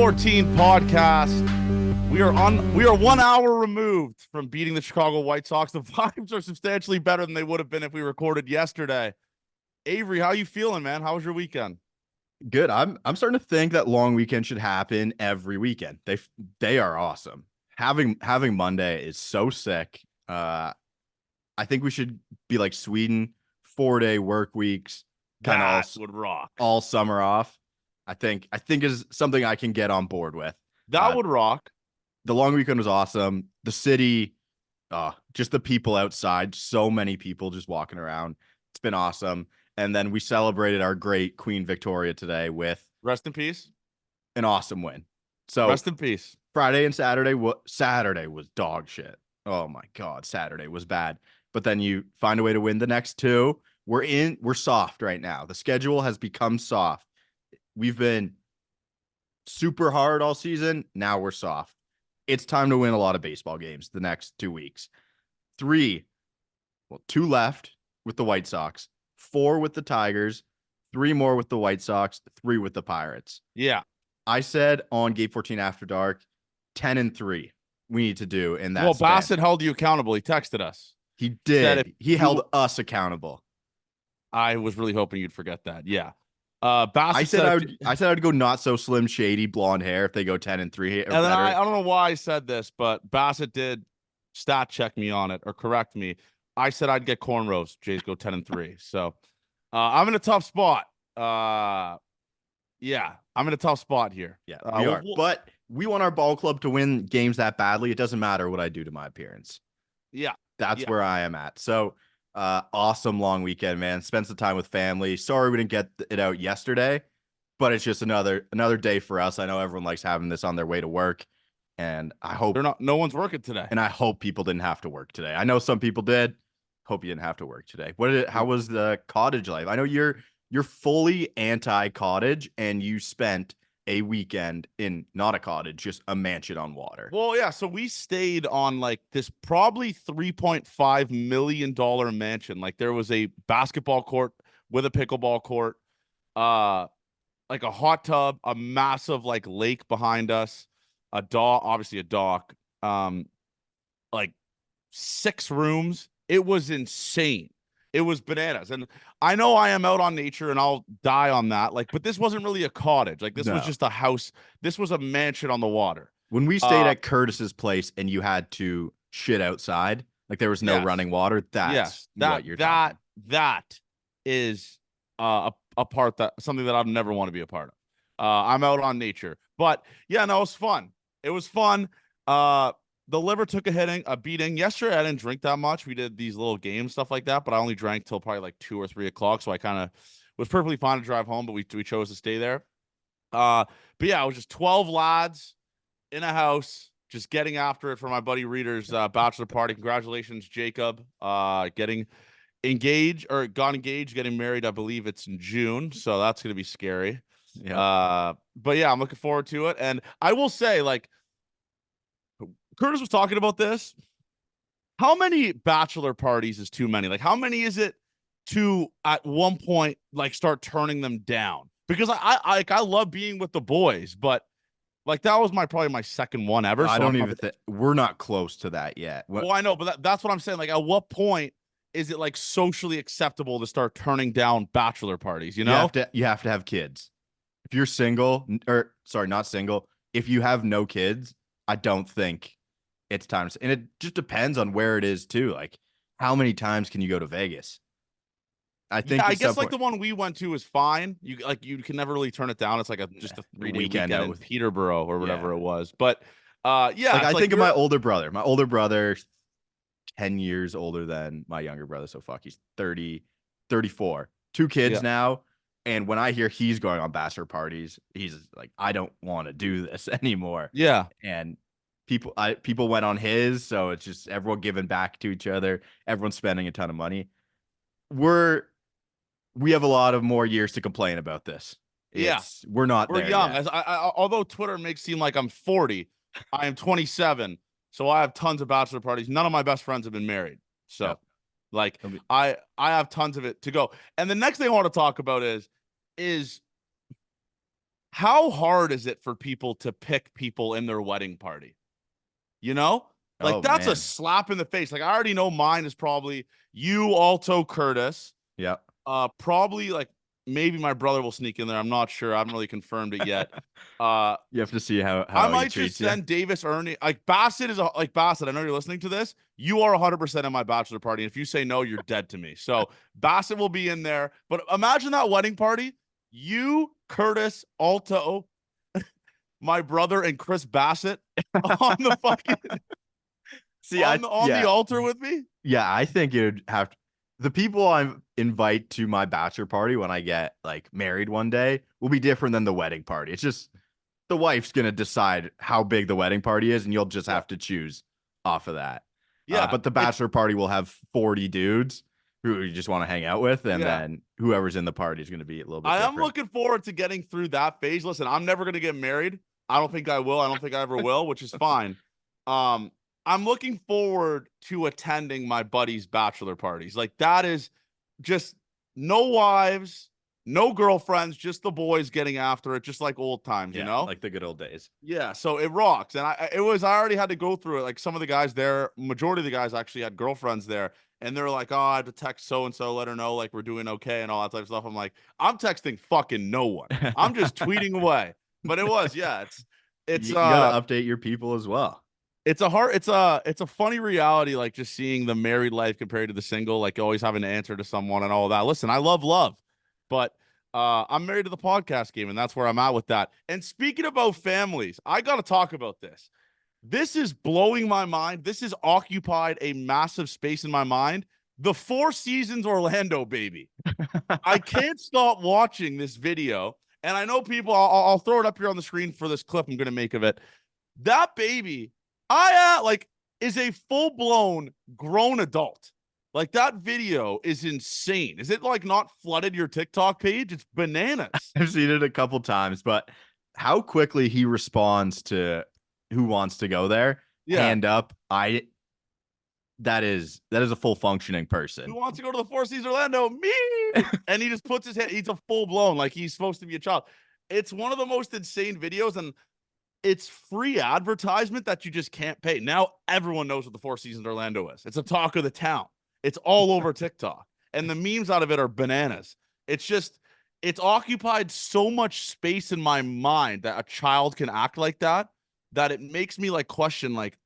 14 podcast. We are 1 hour removed from beating the Chicago White Sox. The vibes are substantially better than they would have been if we recorded yesterday. Avery, how you feeling, man? How was your weekend? Good. I'm starting to think that long weekend should happen every weekend. They are awesome. Having Monday is so sick. I think we should be like Sweden, 4-day work weeks, kind of would rock. All summer off. I think is something I can get on board with. That would rock. The long weekend was awesome. The city, just the people outside, so many people just walking around. It's been awesome. And then we celebrated our great Queen Victoria today with rest in peace, an awesome win. So rest in peace. Friday and Saturday was dog shit. Oh my God, Saturday was bad. But then you find a way to win the next two. We're soft right now. The schedule has become soft. We've been super hard all season. Now we're soft. It's time to win a lot of baseball games the next 2 weeks. 2 left with the White Sox, 4 with the Tigers, 3 more with the White Sox, 3 with the Pirates. Yeah. I said on Gate 14 After Dark, 10-3 we need to do in that. Well, Bassitt held you accountable. He texted us. He did. He held us accountable. I was really hoping you'd forget that. Yeah. Bassitt I said I'd go not so Slim Shady blonde hair if they go 10-3. And then I don't know why I said this, but Bassitt did stat check me on it or correct me. I said I'd get cornrows. Jays go 10-3. So I'm in a tough spot. Yeah, I'm in a tough spot here. Yeah, we are. But we want our ball club to win games that badly. It doesn't matter what I do to my appearance. Yeah. That's where I am at. So awesome long weekend, man. Spent some time with family. Sorry we didn't get it out yesterday, but it's just another day for us. I know everyone likes having this on their way to work, and I hope no one's working today. And I hope people didn't have to work today. I know some people did. Hope you didn't have to work today. How was the cottage life? I know you're fully anti-cottage, and you spent a weekend in not a cottage, just a mansion on water. Well, yeah. So we stayed on like this probably $3.5 million mansion. Like there was a basketball court with a pickleball court, like a hot tub, a massive like lake behind us, a dock, obviously a dock, like 6 rooms. It was insane. It was bananas. And I know I am out on nature and I'll die on that. Like, but this wasn't really a cottage. Like this was just a house. This was a mansion on the water. When we stayed at Curtis's place and you had to shit outside, like there was no running water. That's what you're talking. That is a part something that I've never want to be a part of. I'm out on nature, but yeah, no, it was fun. It was fun. The liver took a beating. Yesterday, I didn't drink that much. We did these little games, stuff like that, but I only drank till probably like 2 or 3 o'clock. So I kind of was perfectly fine to drive home, but we chose to stay there. But yeah, it was just 12 lads in a house, just getting after it for my buddy Reader's bachelor party. Congratulations, Jacob, getting engaged, getting married. I believe it's in June. So that's going to be scary. Yeah. But yeah, I'm looking forward to it. And I will say, like, Curtis was talking about this. How many bachelor parties is too many? Like, how many is it to at one point like start turning them down? Because I love being with the boys, but like that was probably my second one ever. So I don't even think we're not close to that yet. Well, I know, but that's what I'm saying. Like, at what point is it like socially acceptable to start turning down bachelor parties? You know, you have to have kids. If you're single, or sorry, not single. If you have no kids, I don't think it's time. And it just depends on where it is too. Like, how many times can you go to Vegas? I think. Yeah, I guess like the one we went to is fine. You can never really turn it down. It's like just a 3-day weekend in Peterborough or whatever it was. But yeah, like I think of my older brother. My older brother, 10 years older than my younger brother. So he's 30, 34. 2 kids now. And when I hear he's going on bachelor parties, he's like, I don't want to do this anymore. Yeah. And people went on his, so it's just everyone giving back to each other. Everyone's spending a ton of money. We have a lot of more years to complain about this. We're there young. Yet. Although Twitter makes it seem like I'm 40, I am 27. So I have tons of bachelor parties. None of my best friends have been married. So like I have tons of it to go. And the next thing I want to talk about is how hard is it for people to pick people in their wedding party? You know, like Oh that's a man. slap in the face. Like I already know mine is probably you, Alto, Curtis. Yep. Probably like maybe my brother will sneak in there. I'm not sure. I haven't really confirmed it yet. Uh, You have to see I how he might just treats you. send Davis Ernie. Like Bassitt is like Bassitt. I know you're listening to this. You are 100% at my bachelor party. And if you say no, you're dead to me. So Bassitt will be in there. But imagine that wedding party. You, Curtis, Alto, my brother, and Chris Bassitt on the fucking See, I on the yeah. altar with me. Yeah, I think it would have the people I invite to my bachelor party when I get like married one day will be different than the wedding party. It's just the wife's gonna decide how big the wedding party is, and you'll just Yeah. have to choose off of that. Yeah. But the It's bachelor party will have 40 dudes who you just want to hang out with, and yeah. then whoever's in the party is gonna be a little bit I am different. looking forward to getting through that phase. Listen, I'm never gonna get married. I don't think I will. I don't think I ever will, which is fine. Um, I'm looking forward to attending my buddies' bachelor parties. Like that is just no wives, no girlfriends, just the boys getting after it, just like old times, you Yeah, know? like the good old days. Yeah, so it rocks. And I already had to go through it. Like some of the guys there, majority of the guys actually had girlfriends there. And they're like, oh, I have to text so and so, let her know like we're doing okay and all that type of stuff. I'm like, I'm texting fucking no one. I'm just tweeting away. But it was, yeah, it's You got to update your people as well. it's a funny reality, like just seeing the married life compared to the single, like always having to answer to someone and all that. Listen, I love, but I'm married to the podcast game, and that's where I'm at with that. And speaking about families, I got to talk about this. This is blowing my mind. This has occupied a massive space in my mind. The Four Seasons Orlando baby. I can't stop watching this video, and I know people. I'll throw it up here on the screen for this clip I'm going to make of it. That baby, I like, is a full blown grown adult. Like that video is insane. Is it like not flooded your TikTok page? It's bananas. I've seen it a couple times, but how quickly he responds to who wants to go there, Yeah. hand up. That is a full functioning person. Who wants to go to the Four Seasons Orlando? Me. And he just puts his hand. He's a full blown, like he's supposed to be a child. It's one of the most insane videos, and it's free advertisement that you just can't pay. Now everyone knows what the Four Seasons Orlando is. It's a talk of the town. It's all over TikTok. And the memes out of it are bananas. It's occupied so much space in my mind that a child can act like that, that it makes me like question, like,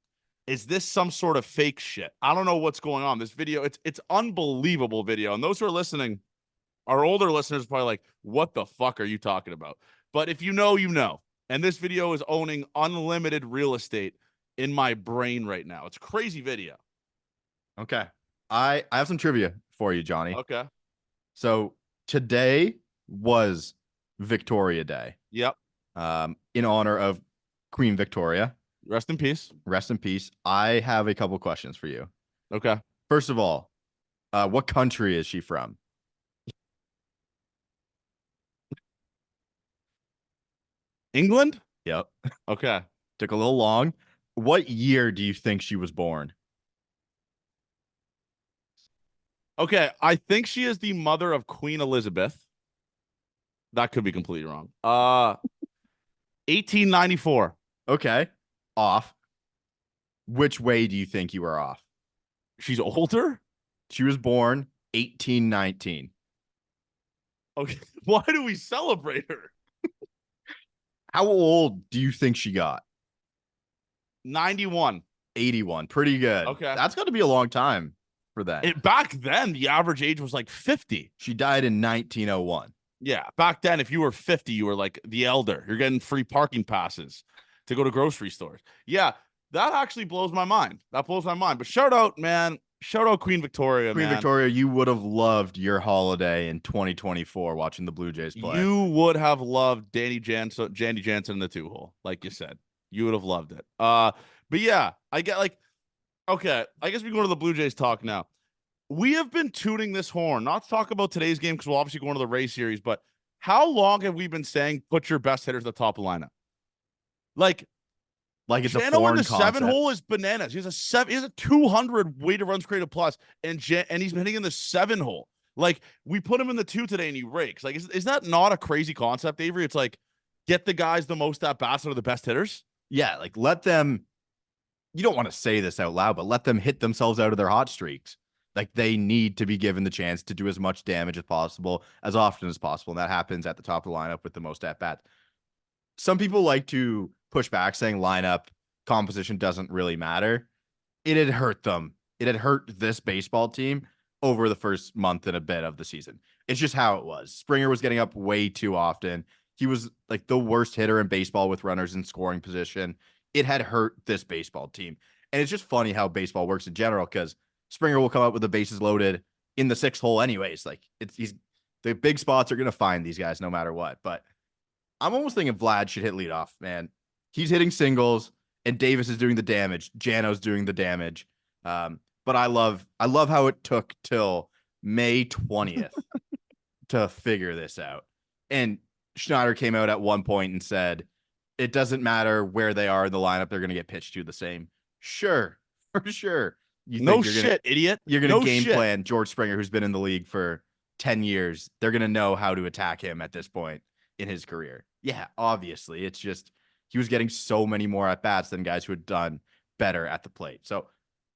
is this some sort of fake shit? I don't know what's going on. This video, it's unbelievable video. And those who are listening, our older listeners are probably like, what the fuck are you talking about? But if you know, you know. And this video is owning unlimited real estate in my brain right now. It's a crazy video. Okay. I have some trivia for you, Johnny. Okay. So today was Victoria Day. Yep. In honor of Queen Victoria. Rest in peace. Rest in peace. I have a couple questions for you. Okay. First of all, what country is she from? England? Yep. Okay. Took a little long. What year do you think she was born? Okay. I think she is the mother of Queen Elizabeth. That could be completely wrong. 1894. Okay. Off. Which way do you think you are off? She's older? She was born 1819. Okay. Why do we celebrate her? How old do you think she got? 91. 81. Pretty good. Okay. That's got to be a long time for that. Back then, the average age was like 50. She died in 1901. Yeah. Back then, if you were 50, you were like the elder. You're getting free parking passes to go to grocery stores. Yeah. That actually blows my mind. That blows my mind. But shout out, man. Shout out Queen Victoria, Queen man. Victoria, you would have loved your holiday in 2024 watching the Blue Jays play. You would have loved Danny Jansen in the 2-hole, like you said. You would have loved it. But yeah, I get like, okay, I guess we go to the Blue Jays talk now. We have been tooting this horn, not to talk about today's game because we'll obviously go into the Rays series, but how long have we been saying put your best hitters at the top of the lineup? Like it's Jano a in foreign the concept. 7-hole is bananas. He has a 200 weighted runs created plus, and he's hitting in the 7-hole. Like we put him in the 2 today and he rakes. Like is that not a crazy concept, Avery? It's like get the guys the most at bats that are the best hitters. Yeah, like let them. You don't want to say this out loud, but let them hit themselves out of their hot streaks. Like they need to be given the chance to do as much damage as possible, as often as possible. And that happens at the top of the lineup with the most at bats. Some people like to push back saying lineup composition doesn't really matter. It had hurt them. It had hurt this baseball team over the first month and a bit of the season. It's just how it was. Springer was getting up way too often. He was like the worst hitter in baseball with runners in scoring position. It had hurt this baseball team. And it's just funny how baseball works in general because Springer will come up with the bases loaded in the sixth hole anyways. Like he's the big spots are going to find these guys no matter what. But I'm almost thinking Vlad should hit leadoff, man. He's hitting singles and Davis is doing the damage. Jano's doing the damage. But I love how it took till May 20th to figure this out. And Schneider came out at one point and said, it doesn't matter where they are in the lineup, they're going to get pitched to the same. Sure, for sure. No shit, idiot. You're going to No game shit. plan George Springer, who's been in the league for 10 years. They're going to know how to attack him at this point in his career. Yeah, obviously. It's just he was getting so many more at bats than guys who had done better at the plate. So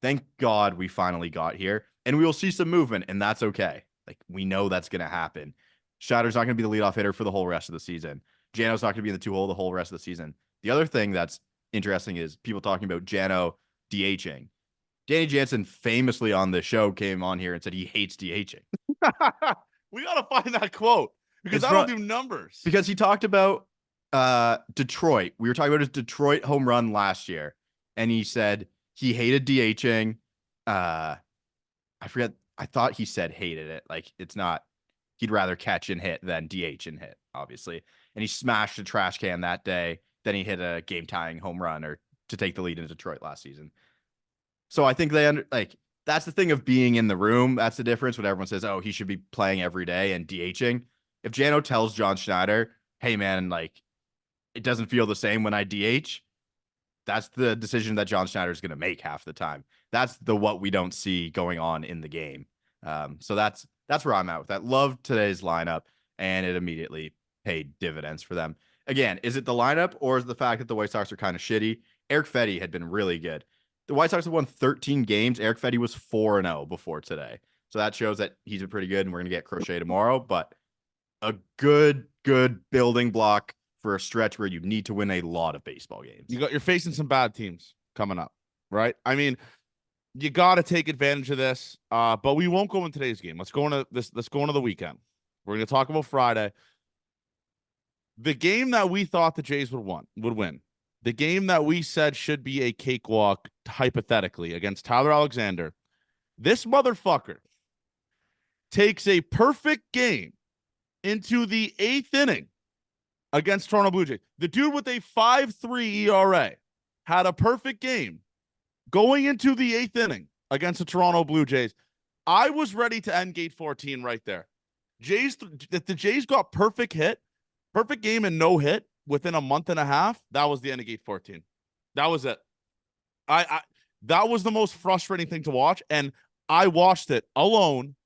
thank God we finally got here, and we will see some movement, and that's okay. Like we know that's going to happen. Schneider's not going to be the leadoff hitter for the whole rest of the season. Jano's not going to be in the 2-hole the whole rest of the season. The other thing that's interesting is people talking about Jano DHing. Danny Jansen famously on the show came on here and said he hates DHing. We got to find that quote because I don't do numbers. Because he talked about Detroit. We were talking about his Detroit home run last year. And he said he hated DHing. I forget. I thought he said hated it. Like it's not, he'd rather catch and hit than DH and hit, obviously. And he smashed a trash can that day. Then he hit a game-tying home run or to take the lead in Detroit last season. So I think that's the thing of being in the room. That's the difference when everyone says, oh, he should be playing every day and DHing. If Jano tells John Schneider, hey, man, like it doesn't feel the same when I DH, that's the decision that John Schneider is going to make half the time. That's what we don't see going on in the game. So that's where I'm at with that. Love today's lineup, and it immediately paid dividends for them. Again, is it the lineup or is it the fact that the White Sox are kind of shitty? Eric Fetty had been really good. The White Sox have won 13 games. Eric Fetty was 4-0 before today. So that shows that he's been pretty good, and we're going to get Crochet tomorrow. But a good building block for a stretch where you need to win a lot of baseball games. You're facing some bad teams coming up, right? I mean, you got to take advantage of this. But we won't go in today's game. Let's go into the weekend. We're going to talk about Friday. The game that we thought the Jays would win. The game that we said should be a cakewalk, hypothetically, against Tyler Alexander. This motherfucker takes a perfect game into the 8th inning against Toronto Blue Jays. The dude with a 5.3 ERA had a perfect game going into the 8th inning against the Toronto Blue Jays. I was ready to end gate 14 right there. The Jays got perfect game and no hit within a month and a half. That was the end of gate 14. That was it. That was the most frustrating thing to watch. And I watched it alone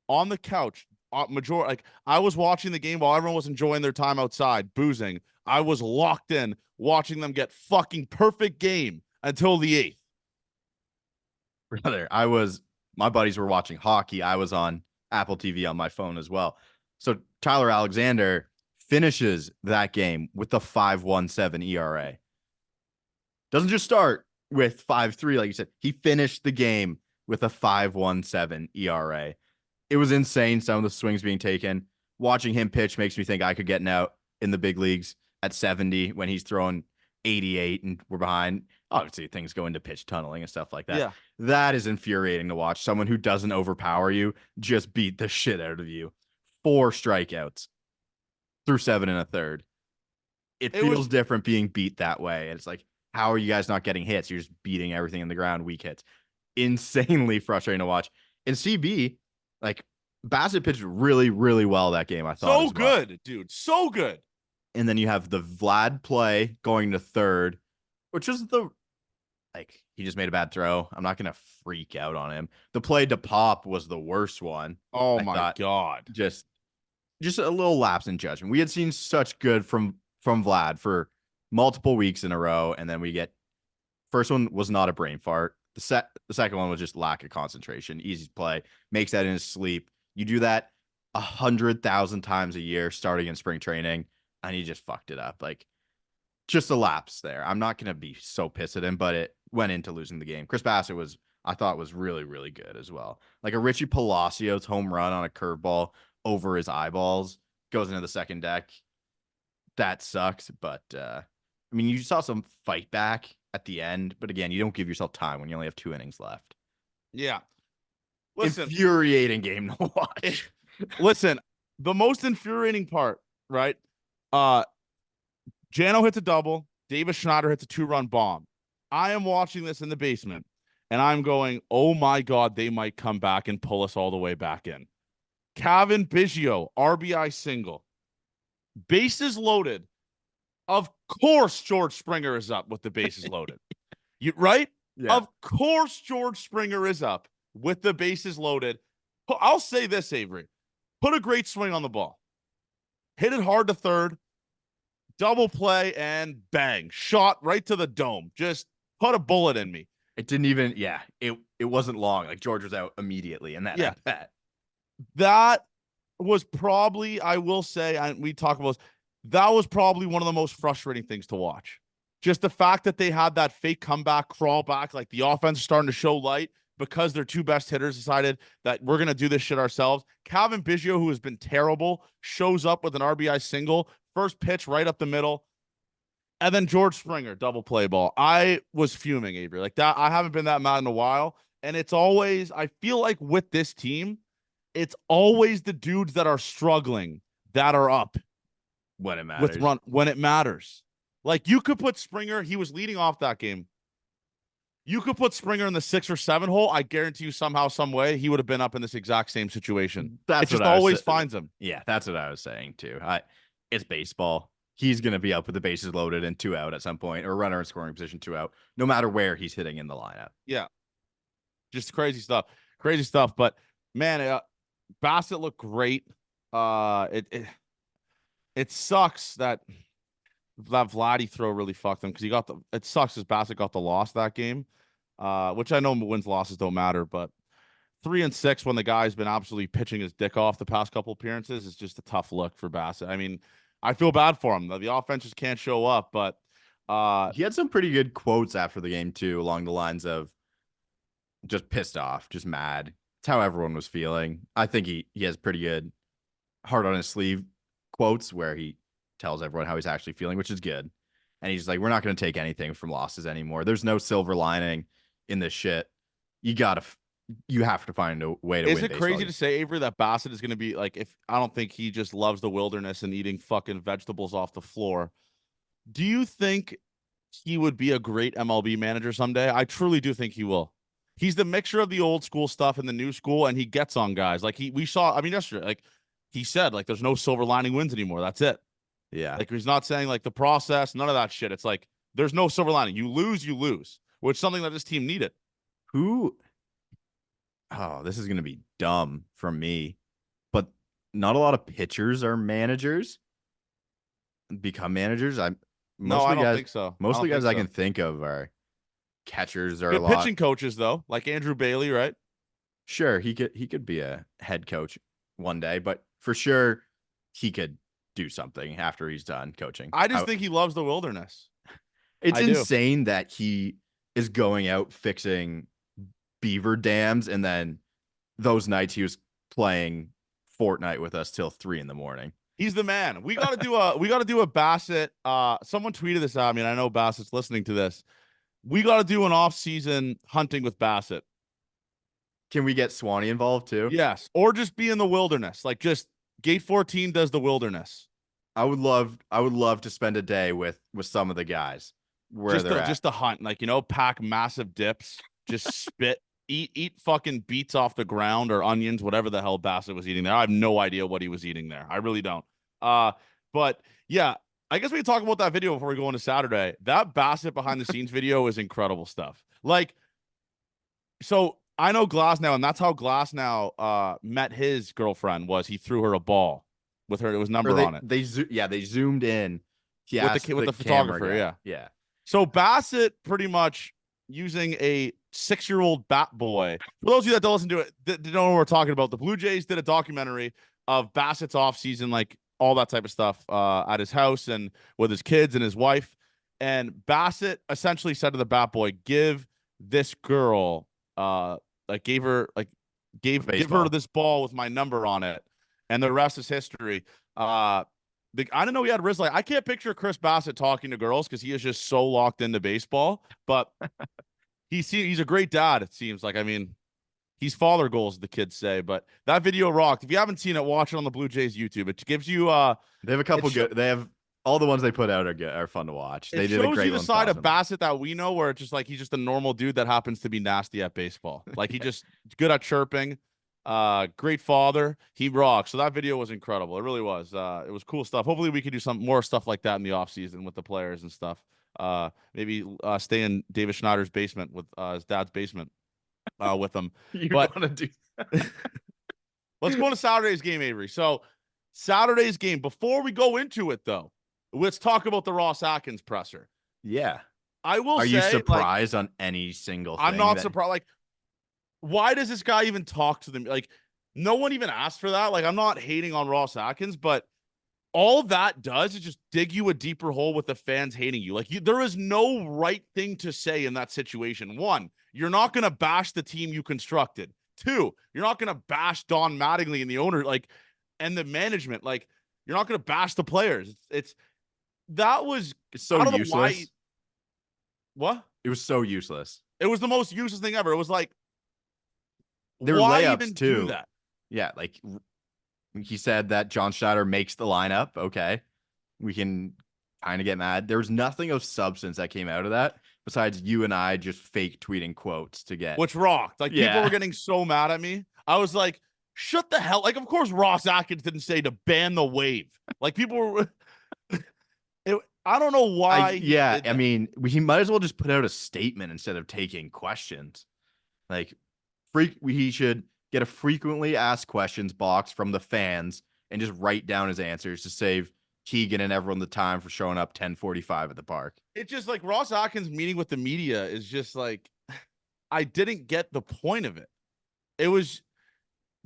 on the couch. I was watching the game while everyone was enjoying their time outside, boozing. I was locked in watching them get fucking perfect game until the 8th. Brother, my buddies were watching hockey. I was on Apple TV on my phone as well. So Tyler Alexander finishes that game with the 5.17 ERA. Doesn't just start with 5.3, like you said. He finished the game with a 5.17 ERA. It was insane, some of the swings being taken. Watching him pitch makes me think I could get out in the big leagues at 70 when he's throwing 88 and we're behind. Obviously, things go into pitch tunneling and stuff like that. Yeah. That is infuriating to watch. Someone who doesn't overpower you just beat the shit out of you. 4 strikeouts through 7 1/3. It feels different being beat that way. It's like, how are you guys not getting hits? You're just beating everything in the ground, weak hits. Insanely frustrating to watch. In CB, like Bassitt pitched really, really well that game. I thought so good, dude. So good. And then you have the Vlad play going to third, which is he just made a bad throw. I'm not gonna freak out on him. The play to Pop was the worst one. Oh my God. Just a little lapse in judgment. We had seen such good from from Vlad for multiple weeks in a row, and then we get first one was not a brain fart. The second one was just lack of concentration, easy play, makes that in his sleep. You do that 100,000 times a year starting in spring training, and he just fucked it up. Like just a lapse there. I'm not gonna be so pissed at him, but it went into losing the game. Chris Bassitt was, I thought, was really, really good as well. Like a Richie Palacios home run on a curveball over his eyeballs goes into the second deck. That sucks, but I mean, you saw some fight back at the end, but again, you don't give yourself time when you only have 2 innings left. Yeah. Listen, Infuriating game to watch. listen, the most infuriating part, right? Jano hits a double. Davis Schneider hits a 2-run bomb. I am watching this in the basement, and I'm going, oh my God, they might come back and pull us all the way back in. Kevin Biggio, RBI single. Bases loaded. Of course, George Springer is up with the bases loaded. Right? Yeah. Of course, George Springer is up with the bases loaded. I'll say this, Avery. Put a great swing on the ball. Hit it hard to third. Double play and bang. Shot right to the dome. Just put a bullet in me. It didn't even, yeah, it wasn't long. Like George was out immediately in that Yeah. at bat. That was probably, I will say, and we talk about this, that was probably one of the most frustrating things to watch. Just the fact that they had that fake comeback, crawl back, like the offense is starting to show light because their 2 best hitters decided that we're going to do this shit ourselves. Calvin Biggio, who has been terrible, shows up with an RBI single, first pitch right up the middle. And then George Springer, double play ball. I was fuming, Avery. Like that, I haven't been that mad in a while. And it's always, I feel like with this team, it's always the dudes that are struggling that are up when it matters. When it matters. Like you could put Springer, he was leading off that game. You could put Springer in the 6 or 7 hole. I guarantee you somehow, some way, he would have been up in this exact same situation. It just always finds him. Yeah, that's what I was saying too. It's baseball. He's going to be up with the bases loaded and 2 out at some point, or runner in scoring position 2 out, no matter where he's hitting in the lineup. Yeah. Just crazy stuff. Crazy stuff. But man, Bassitt looked great. It sucks that Vladdy throw really fucked him because it sucks as Bassitt got the loss that game, which I know wins losses don't matter, but 3-6 when the guy's been absolutely pitching his dick off the past couple appearances is just a tough look for Bassitt. I mean, I feel bad for him. The offense just can't show up, but he had some pretty good quotes after the game too, along the lines of just pissed off, just mad. It's how everyone was feeling. I think he has pretty good heart on his sleeve quotes where he tells everyone how he's actually feeling, which is good. And he's like, we're not going to take anything from losses anymore. There's no silver lining in this shit. You have to find a way to win. Is it crazy to say, Avery, that Bassitt is going to be like, if I don't think he just loves the wilderness and eating fucking vegetables off the floor. Do you think he would be a great MLB manager someday? I truly do think he will. He's the mixture of the old school stuff and the new school, and he gets on guys. Like we saw, I mean, yesterday, like he said, like there's no silver lining wins anymore. That's it. Yeah. Like he's not saying like the process, none of that shit. It's like there's no silver lining. You lose, which is something that this team needed. This is going to be dumb from me, but not a lot of pitchers are managers, become managers. I don't think so. Most of the guys I can think of are catchers. Are good pitching coaches though, like Andrew Bailey, right? Sure, he could be a head coach one day, but for sure he could do something after he's done coaching. I just think he loves the wilderness. It's insane that he is going out fixing beaver dams, and then those nights he was playing Fortnite with us till 3 a.m. He's the man. We got to do a Bassitt. Someone tweeted this out. I mean, I know Bassitt's listening to this. We got to do an off-season hunting with Bassitt. Can we get Swanee involved too? Yes, or just be in the wilderness. Like just Gate 14 does the wilderness. I would love to spend a day with some of the guys where just a hunt, like, you know, pack massive dips, just spit, eat fucking beets off the ground or onions, whatever the hell Bassitt was eating there. I have no idea what he was eating there. I really don't. But yeah, I guess we can talk about that video before we go into Saturday. That Bassitt behind the scenes video is incredible stuff. Like, so I know Glasnow, and that's how Glasnow met his girlfriend. Was he threw her a ball with her? It was number on it. They zoomed in Yes, with the the camera photographer. guy. Yeah. Yeah. So Bassitt pretty much using a 6-year-old bat boy. For those of you that don't listen to it, don't know what we're talking about. The Blue Jays did a documentary of Bassitt's offseason, like all that type of stuff, at his house and with his kids and his wife. And Bassitt essentially said to the bat boy, "Give this girl, like gave her like give her Baseball. this ball with my number on it," and the rest is history. I didn't know he had wrist. Like, I can't picture Chris Bassitt talking to girls because he is just so locked into baseball. But he's a great dad. It seems like. I mean, he's father goals, the kids say. But that video rocked. If you haven't seen it, watch it on the Blue Jays YouTube. It gives you They have a couple good. They have all the ones they put out are good, are fun to watch. it They did a shows you great the one. side of Bassitt that we know, where it's just like he's just a normal dude that happens to be nasty at baseball. Like he just good at chirping. Great father. He rocks. So that video was incredible. It really was. It was cool stuff. Hopefully we could do some more stuff like that in the off season with the players and stuff. Maybe stay in David Schneider's basement with his dad's basement with him. You But want to do? let's go to Saturday's game, Avery. So Saturday's game. Before we go into it, though, let's talk about the Ross Atkins presser. Yeah. I will Are say, you like, surprised on any single thing? I'm not surprised. Like, why does this guy even talk to them? Like, no one even asked for that. Like, I'm not hating on Ross Atkins, but all that does is just dig you a deeper hole with the fans hating you. Like, there is no right thing to say in that situation. One, you're not going to bash the team you constructed. Two, you're not going to bash Don Mattingly and the owner, like, and the management. Like, you're not going to bash the players. It's that was It's so I don't know useless. why. What? It was so useless. It was the most useless thing ever. It was like, There were why layups even too. do that? Yeah, like he said that John Schneider makes the lineup. Okay, we can kind of get mad. There was nothing of substance that came out of that besides you and I just fake tweeting quotes to get. Which rocked. Like, people were getting so mad at me. I was like, shut the hell. Like, of course, Ross Atkins didn't say to ban the wave. Like, people were. I don't know why. I mean, he might as well just put out a statement instead of taking questions. Like, he should get a frequently asked questions box from the fans and just write down his answers to save Keegan and everyone the time for showing up 10:45 at the park. It's just like Ross Atkins meeting with the media is just like, I didn't get the point of it. It was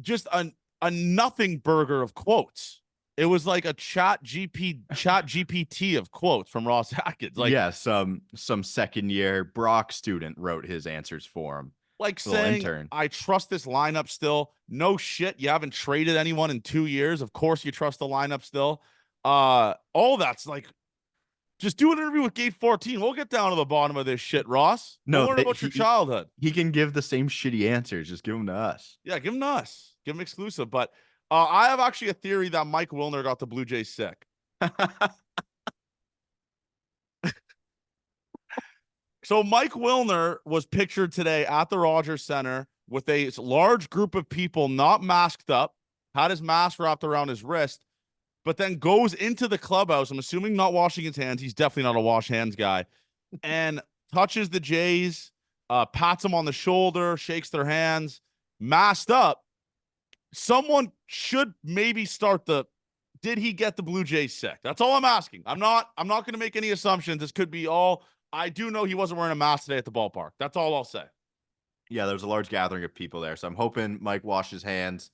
just a nothing burger of quotes. It was like a chat GPT of quotes from Ross Atkins. Like, yeah, some second year Brock student wrote his answers for him. Like saying, I trust this lineup still. No shit. You haven't traded anyone in 2 years. Of course you trust the lineup still. All that's like, just do an interview with Gate 14. We'll get down to the bottom of this shit, Ross. No, learn about your childhood. He can give the same shitty answers. Just give them to us. Yeah, give them to us. Give them exclusive. But I have actually a theory that Mike Wilner got the Blue Jays sick. So Mike Wilner was pictured today at the Rogers Center with a large group of people not masked up, had his mask wrapped around his wrist, but then goes into the clubhouse. I'm assuming not washing his hands. He's definitely not a wash hands guy. And touches the Jays, pats them on the shoulder, shakes their hands, masked up. Someone should maybe start did he get the Blue Jays sick? That's all I'm asking. I'm not going to make any assumptions. This could be all. I do know he wasn't wearing a mask today at the ballpark. That's all I'll say. Yeah, there was a large gathering of people there. So I'm hoping Mike washed his hands.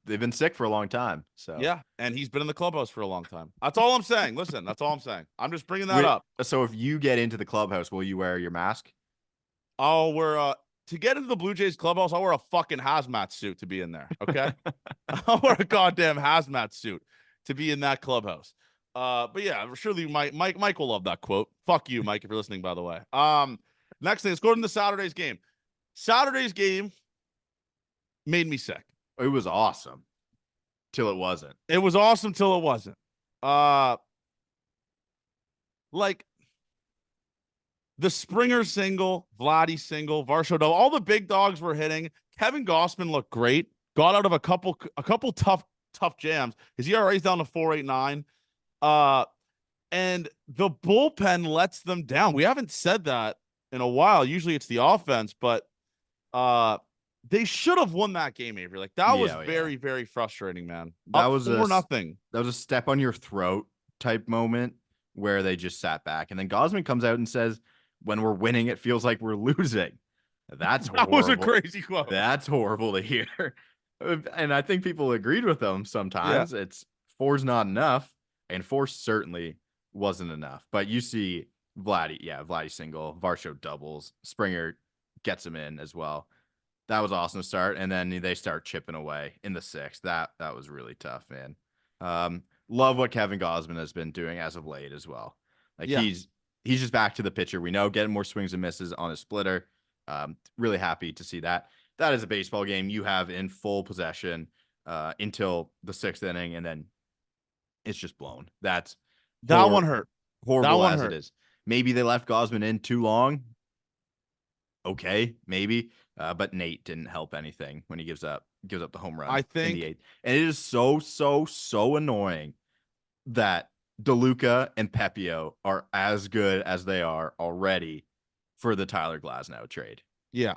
They've been sick for a long time. So yeah, and he's been in the clubhouse for a long time. That's all I'm saying. Listen, that's all I'm saying. I'm just bringing that up. So if you get into the clubhouse, will you wear your mask? I'll wear to get into the Blue Jays clubhouse, I'll wear a fucking hazmat suit to be in there. Okay. I'll wear a goddamn hazmat suit to be in that clubhouse. But yeah, surely Mike will love that quote. Fuck you, Mike, if you're listening, by the way. Next thing, let's go into Saturday's game. Saturday's game made me sick. It was awesome till it wasn't. It was awesome till it wasn't. Like the Springer single, Vladdy single, Varsho double, all the big dogs were hitting. Kevin Gossman looked great. Got out of a couple tough jams. His ERA is down to 4.89. And the bullpen lets them down. We haven't said that in a while. Usually it's the offense, but they should have won that game, Avery. Like that was very, very frustrating, man. That was nothing. That was a step on your throat type moment where they just sat back. And then Gosman comes out and says, when we're winning, it feels like we're losing. That's That was a horrible. crazy quote. That's horrible to hear. And I think people agreed with him sometimes. It's 4's not enough, and 4 certainly wasn't enough. But you see Vladdy single, Varsho doubles, Springer gets him in as well. That was awesome to start, and then they start chipping away in the 6th. That was really tough, man. Love what Kevin Gosman has been doing as of late as well. Like he's just back to the pitcher we know, getting more swings and misses on his splitter. Really happy to see that. That is a baseball game you have in full possession until the 6th inning, and then it's just blown. That one hurt. Horrible as it is. Maybe they left Gosman in too long. Okay, maybe. But Nate didn't help anything when he gives up the home run I think in the 8th. And it is so annoying that DeLuca and Pepio are as good as they are already for the Tyler Glasnow trade. Yeah.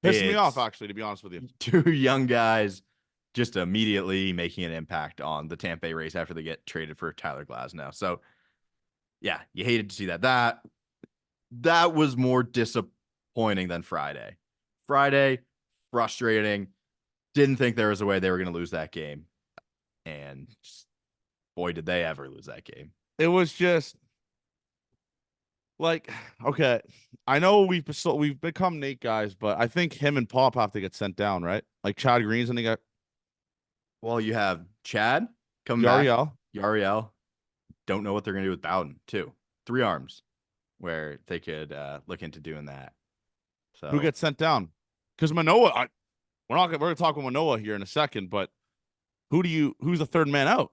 Pissing me off, actually, to be honest with you. 2 young guys just immediately making an impact on the Tampa Bay Rays after they get traded for Tyler Glasnow. So, yeah, you hated to see that. That was more disappointing than Friday. Friday, frustrating. Didn't think there was a way they were going to lose that game. And just, boy, did they ever lose that game. It was just like, okay, I know we've become Nate guys, but I think him and Pop have to get sent down, right? Like Chad Green's and they got. Well, you have Chad coming Yariel. back. Yariel. Don't know what they're going to do with Bowden, too. 3 arms where they could look into doing that. So who gets sent down? Because Manoah, we're going to talk with Manoah here in a second, but who's the third man out?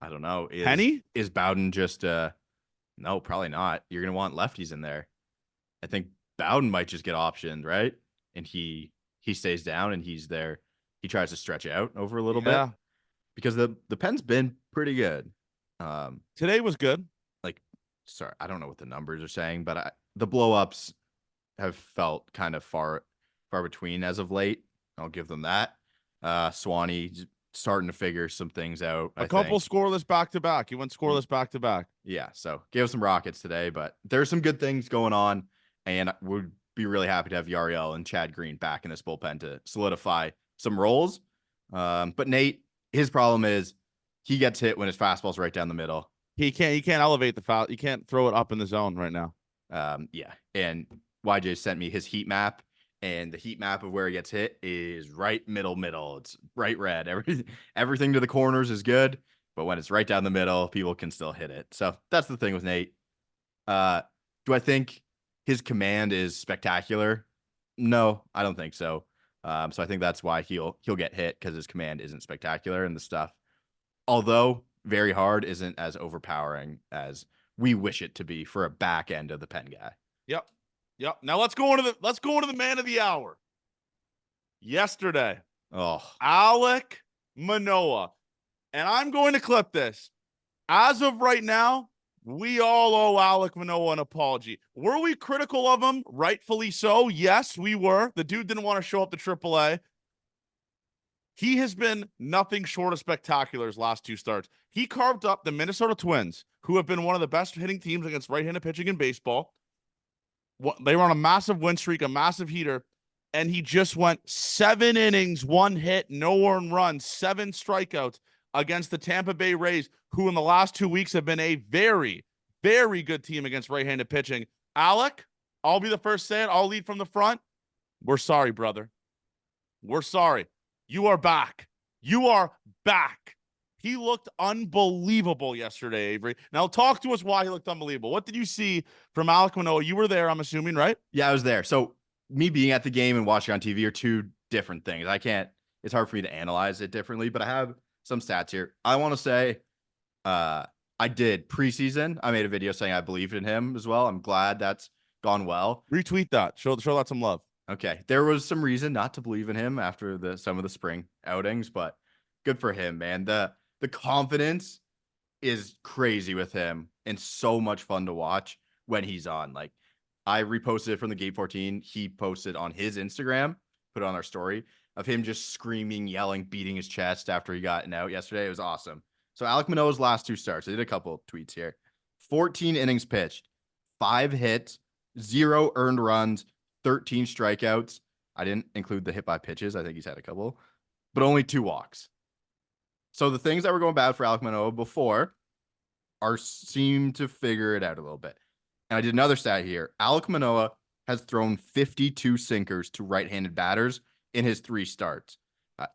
I don't know. Penny? Is Bowden just no, probably not. You're gonna want lefties in there. I think Bowden might just get optioned, right? And he stays down and he's there. He tries to stretch out over a little bit because the pen's been pretty good. Today was good. Sorry, I don't know what the numbers are saying, but the blow-ups have felt kind of far between as of late. I'll give them that. Swanee starting to figure some things out. A couple scoreless back-to-back. He went scoreless back-to-back. Yeah, so gave some Rockets today, but there's some good things going on, and would be really happy to have Yariel and Chad Green back in this bullpen to solidify some roles. But Nate, his problem is he gets hit when his fastball's right down the middle. He can't elevate the foul. He can't throw it up in the zone right now. Yeah, and YJ sent me his heat map, and the heat map of where he gets hit is right middle. It's bright red. Everything to the corners is good, but when it's right down the middle, people can still hit it. So that's the thing with Nate. Do I think his command is spectacular? No, I don't think so. So I think that's why he'll get hit, because his command isn't spectacular, and the stuff, although very hard, isn't as overpowering as we wish it to be for a back end of the pen guy. Yep. Now let's go into the man of the hour. Yesterday, Alec Manoah, and I'm going to clip this. As of right now, we all owe Alec Manoah an apology. Were we critical of him? Rightfully so. Yes, we were. The dude didn't want to show up to AAA. He has been nothing short of spectacular his last 2 starts. He carved up the Minnesota Twins, who have been one of the best hitting teams against right-handed pitching in baseball. They were on a massive win streak, a massive heater, and he just went 7 innings, 1 hit, no earned runs, 7 strikeouts against the Tampa Bay Rays, who in the last 2 weeks have been a very, very good team against right-handed pitching. Alec, I'll be the first to say it. I'll lead from the front. We're sorry, brother. We're sorry. You are back. You are back. He looked unbelievable yesterday, Avery. Now talk to us why he looked unbelievable. What did you see from Alec Manoah? You were there, I'm assuming, right? Yeah, I was there. So me being at the game and watching on TV are 2 different things. It's hard for me to analyze it differently, but I have some stats here. I want to say I did preseason. I made a video saying I believed in him as well. I'm glad that's gone well. Retweet that. Show that some love. Okay. There was some reason not to believe in him after some of the spring outings, but good for him, man. The confidence is crazy with him and so much fun to watch when he's on. Like, I reposted it from the Gate 14. He posted on his Instagram, put it on our story, of him just screaming, yelling, beating his chest after he got an out yesterday. It was awesome. So Alec Manoah's last 2 starts, I did a couple of tweets here. 14 innings pitched, 5 hits, 0 earned runs, 13 strikeouts. I didn't include the hit by pitches. I think he's had a couple, but only 2 walks. So the things that were going bad for Alec Manoah before seem to figure it out a little bit. And I did another stat here. Alec Manoah has thrown 52 sinkers to right-handed batters in his 3 starts.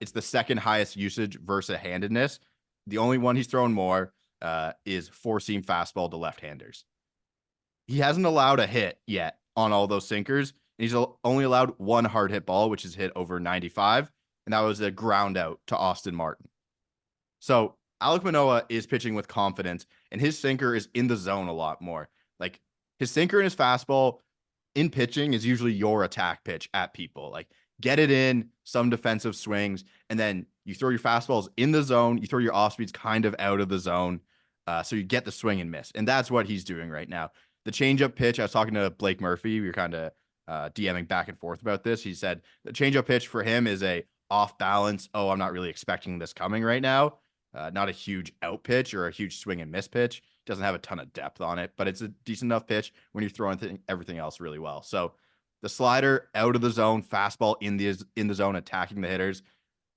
It's the second highest usage versus handedness. The only one he's thrown more is 4-seam fastball to left-handers. He hasn't allowed a hit yet on all those sinkers. He's only allowed 1 hard hit ball, which is hit over 95, and that was a ground out to Austin Martin. So Alec Manoah is pitching with confidence, and his sinker is in the zone a lot more. Like his sinker and his fastball in pitching is usually your attack pitch at people. Like get it in, some defensive swings, and then you throw your fastballs in the zone. You throw your off speeds kind of out of the zone, so you get the swing and miss. And that's what he's doing right now. The changeup pitch, I was talking to Blake Murphy. We were kind of DMing back and forth about this. He said the changeup pitch for him is a off balance. Oh, I'm not really expecting this coming right now. Not a huge out pitch or a huge swing and miss pitch. Doesn't have a ton of depth on it, but it's a decent enough pitch when you're throwing everything else really well. So the slider out of the zone, fastball in the zone, attacking the hitters.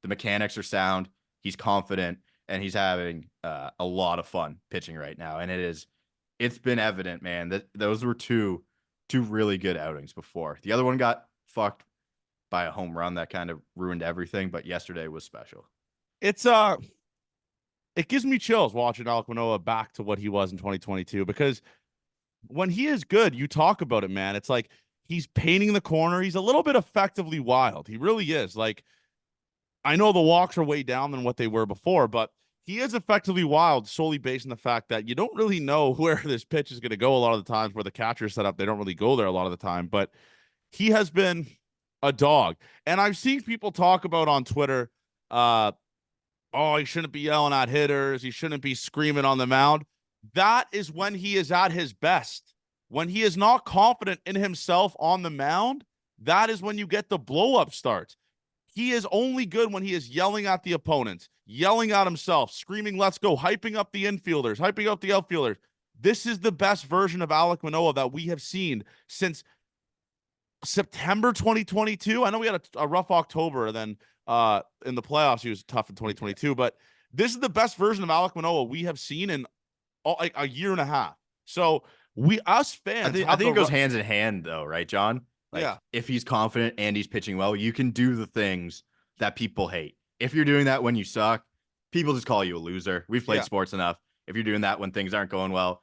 The mechanics are sound. He's confident, and he's having a lot of fun pitching right now. And it's been evident, man, that those were two really good outings before. The other one got fucked by a home run that kind of ruined everything, but yesterday was special. It gives me chills watching Alec Manoah back to what he was in 2022, because when he is good, you talk about it, man. It's like he's painting the corner. He's a little bit effectively wild. He really is. Like, I know the walks are way down than what they were before, but he is effectively wild solely based on the fact that you don't really know where this pitch is going to go a lot of the times. Where the catcher's set up, they don't really go there a lot of the time, but he has been a dog. And I've seen people talk about on Twitter, oh, he shouldn't be yelling at hitters. He shouldn't be screaming on the mound. That is when he is at his best. When he is not confident in himself on the mound, that is when you get the blow-up starts. He is only good when he is yelling at the opponents, yelling at himself, screaming, let's go, hyping up the infielders, hyping up the outfielders. This is the best version of Alec Manoah that we have seen since September 2022. I know we had a rough October, and then in the playoffs he was tough in 2022, but this is the best version of Alec Manoah we have seen in like a year and a half. So us fans, I think it goes hands in hand though, right, John? Like, yeah. If he's confident and he's pitching well, you can do the things that people hate. If you're doing that when you suck, people just call you a loser. We've played sports enough. If you're doing that when things aren't going well,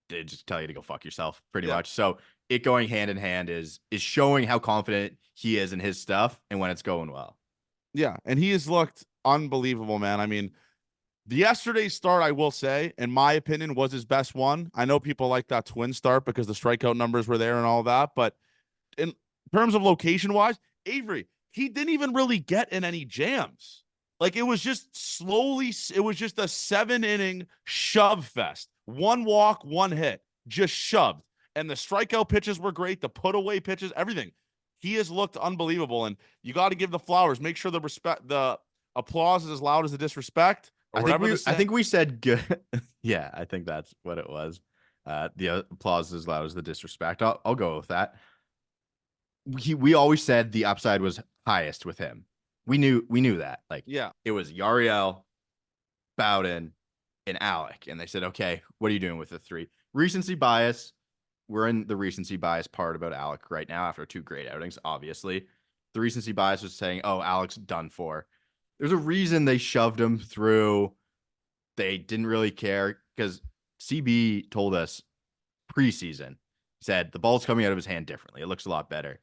they just tell you to go fuck yourself, pretty much. So it going hand in hand is showing how confident he is in his stuff and when it's going well. Yeah, and he has looked unbelievable, man. I mean, yesterday's start, I will say, in my opinion, was his best one. I know people like that twin start because the strikeout numbers were there and all that, but in terms of location-wise, Avery, he didn't even really get in any jams. Like, it was just slowly, it was just a 7-inning shove fest. 1 walk, 1 hit, just shoved. And the strikeout pitches were great, the put-away pitches, everything. He has looked unbelievable, and you got to give the flowers. Make sure the applause is as loud as the disrespect. I think we said good. Yeah, I think that's what it was. The applause is as loud as the disrespect. I'll go with that. We always said the upside was highest with him. We knew that. Like, it was Yariel, Bowden, and Alec, and they said, okay, what are you doing with the 3? Recency bias. We're in the recency bias part about Alec right now after 2 great outings, obviously. The recency bias was saying, oh, Alec's done for. There's a reason they shoved him through. They didn't really care because CB told us preseason, said the ball's coming out of his hand differently. It looks a lot better.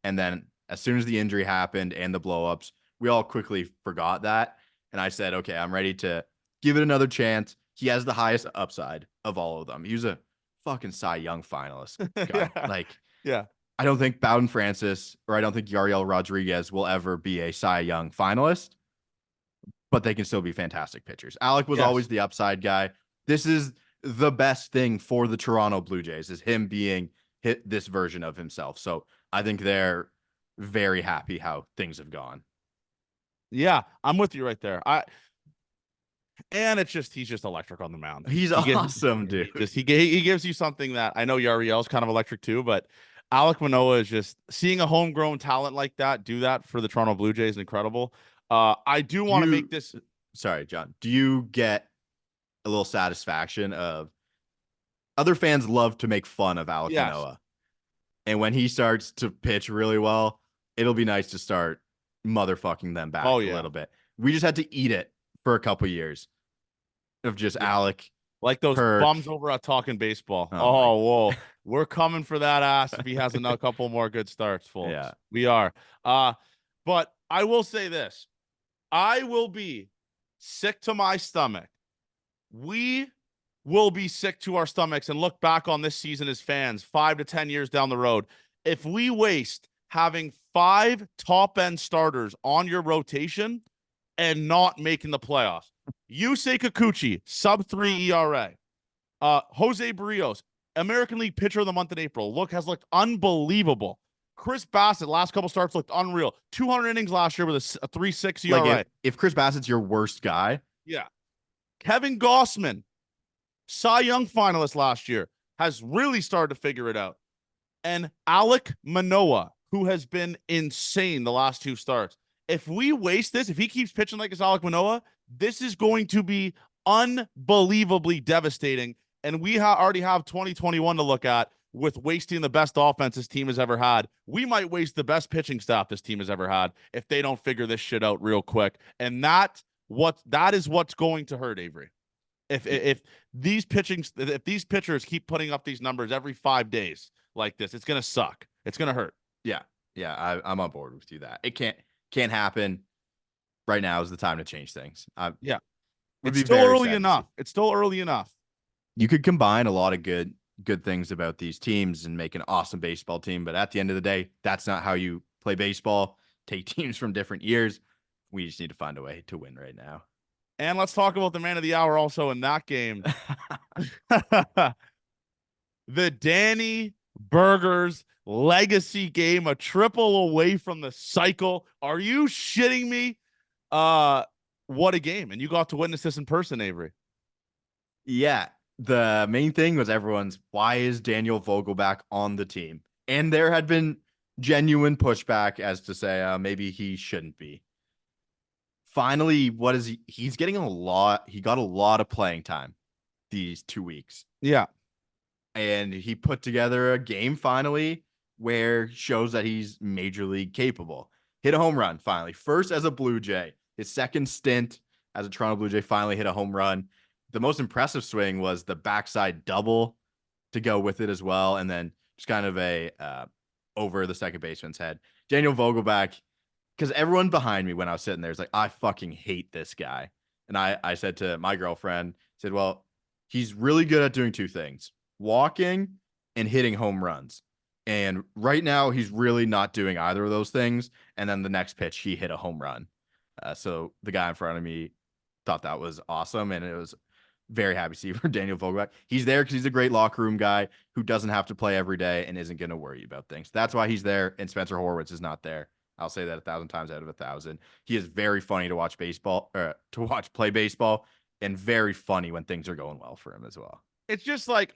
And then as soon as the injury happened and the blowups, we all quickly forgot that. And I said, okay, I'm ready to give it another chance. He has the highest upside of all of them. He was a fucking Cy Young finalist. I don't think Bowden Francis or I don't think Yariel Rodriguez will ever be a Cy Young finalist, but they can still be fantastic pitchers. Alec was always the upside guy. This is the best thing for the Toronto Blue Jays is him being this version of himself. So I think they're very happy how things have gone. Yeah, I'm with you right there. And he's just electric on the mound. He's awesome, dude. He gives you something that I know Yariel's kind of electric too, but Alec Manoah is just seeing a homegrown talent like that do that for the Toronto Blue Jays is incredible. I do want to make this. Sorry, John. Do you get a little satisfaction of other fans love to make fun of Alec Manoah? And when he starts to pitch really well, it'll be nice to start motherfucking them back a little bit. We just had to eat it for a couple years of just Alec. Like those Kirk. bums over at Talking Baseball. Whoa. We're coming for that ass if he has a couple more good starts, folks. Yeah. We are. But I will say this. I will be sick to my stomach. We will be sick to our stomachs and look back on this season as fans 5 to 10 years down the road if we waste having 5 top-end starters on your rotation and not making the playoffs. Yusei Kikuchi, sub-3 ERA. Jose Barrios, American League Pitcher of the Month in April, has looked unbelievable. Chris Bassitt, last couple starts looked unreal. 200 innings last year with a 3.6 ERA. Like if Chris Bassitt's your worst guy. Yeah. Kevin Gossman, Cy Young finalist last year, has really started to figure it out. And Alec Manoah, who has been insane the last 2 starts. If we waste this, if he keeps pitching like it's Alec Manoah, this is going to be unbelievably devastating. And we already have 2021 to look at with wasting the best offense this team has ever had. We might waste the best pitching staff this team has ever had if they don't figure this shit out real quick. And that is what's going to hurt, Avery. If these pitchers keep putting up these numbers every 5 days like this, it's gonna suck. It's gonna hurt. Yeah, I'm on board with you that it can't happen. Right now is the time to change things. It's still early enough. It's still early enough. You could combine a lot of good things about these teams and make an awesome baseball team, but at the end of the day, that's not how you play baseball. Take teams from different years. We just need to find a way to win right now. And let's talk about the man of the hour also in that game. The Danny Burgers legacy game, a triple away from the cycle. Are you shitting me? What a game. And you got to witness this in person, Avery. Yeah. The main thing was why is Daniel Vogelbach on the team? And there had been genuine pushback as to say maybe he shouldn't be. Finally, he's getting he got a lot of playing time these 2 weeks. Yeah. And he put together a game finally where shows that he's major league capable. Hit a home run finally. First as a Blue Jay. His second stint as a Toronto Blue Jay finally hit a home run. The most impressive swing was the backside double to go with it as well. And then just kind of a over the second baseman's head. Daniel Vogelbach, because everyone behind me when I was sitting there is like, I fucking hate this guy. And I said to my girlfriend, well, he's really good at doing 2 things, walking and hitting home runs. And right now he's really not doing either of those things. And then the next pitch, he hit a home run. So the guy in front of me thought that was awesome. And it was very happy to see for Daniel Vogelbach. He's there because he's a great locker room guy who doesn't have to play every day and isn't going to worry about things. That's why he's there. And Spencer Horwitz is not there. I'll say that 1,000 times out of 1,000. He is very funny to watch play baseball, and very funny when things are going well for him as well. It's just like,